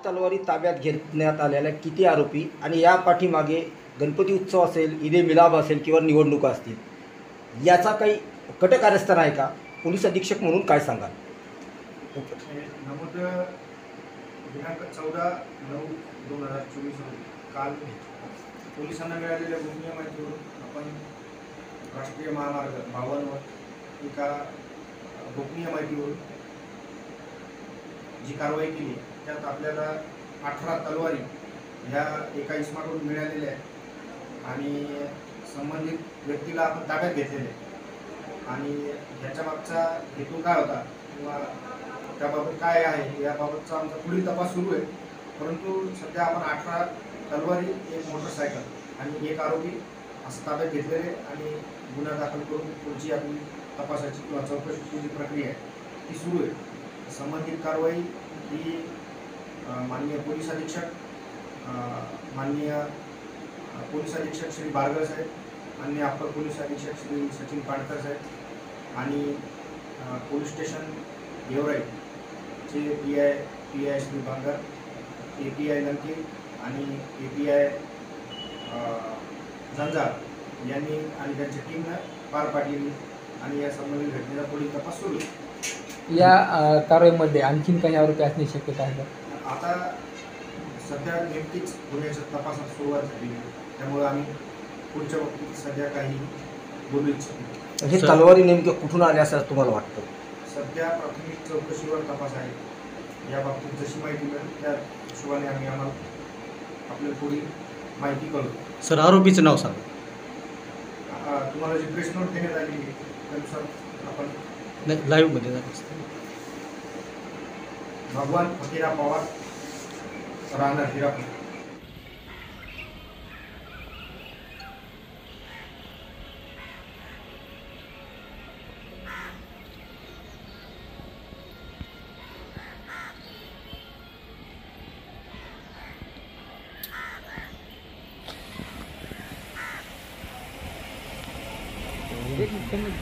तलवारी ताब्यात घेण्यात आलेल्या किती आरोपी आणि या पाठीमागे गणपती उत्सव असेल, ईदे मिलाब असेल किंवा निवडणुका असतील, याचा काही कट कारस्थान आहे का? पोलीस अधीक्षक म्हणून काय सांगाल? नमूद दिनांक 14/9/2024 काल पोलिसांना मिळालेल्या गोपनीय माहितीवरून आपण राष्ट्रीय महामार्ग 52 वर एका गोपनीय माहितीवरून जी कारवाई केली त्यात आपल्याला 18 तलवारी ह्या एका इस्माकडून मिळालेल्या आहेत आणि संबंधित व्यक्तीला आपण ताब्यात घेतलेले आहे. आणि ह्याच्या मागचा हेतू काय होता किंवा त्याबाबत काय आहे याबाबतचा आमचा पुढील तपास सुरू आहे. परंतु सध्या आपण 18 तलवारी, एक मोटरसायकल आणि एक आरोपी असं ताब्यात घेतलेले आणि गुन्हा दाखल करून पुढची आपली तपासाची किंवा चौकशीची जी प्रक्रिया आहे ती सुरू आहे. संबंधित कारवाई ही माननीय पोलीस अधीक्षक श्री बारगळ साहेब, माननीय अप्पर पोलीस अधीक्षक श्री सचिन पाडकर साहेब आणि पोलीस स्टेशन गेवराईचे पी.आय. श्री बांगर, API लंके आणि API जंजाळ यांनी आणि त्यांच्या टीमनं पार पाडलेली आणि या संबंधित घटनेचा पुढील तपास सुरू आहे. या कारवाईमध्ये आणखीन काही आरोपी असण्याची शक्यता आहे का? आता सध्या नेमकीच गुन्ह्याच्या तपासात सुरुवात झाली, त्यामुळे आम्ही पुढच्या बाबतीत सध्या काही बोलू इच्छित नाही. हे तलवारी नेमके कुठून आले असं तुम्हाला वाटतं? सध्या प्राथमिक चौकशीवर तपास आहे. या बाबतीत जशी माहिती मिळेल त्या हिशोबाने आम्ही आम्हाला आपल्या पुढील माहिती कळवू. सर, आरोपीचं नाव सांगा. तुम्हाला जी प्रेस नोट देण्यात आली आहे त्यानुसार आपण नाही, लाईव्हमध्ये जात भगवान फकीरा पवार, राहणार हिरापूर. एक मिनिट.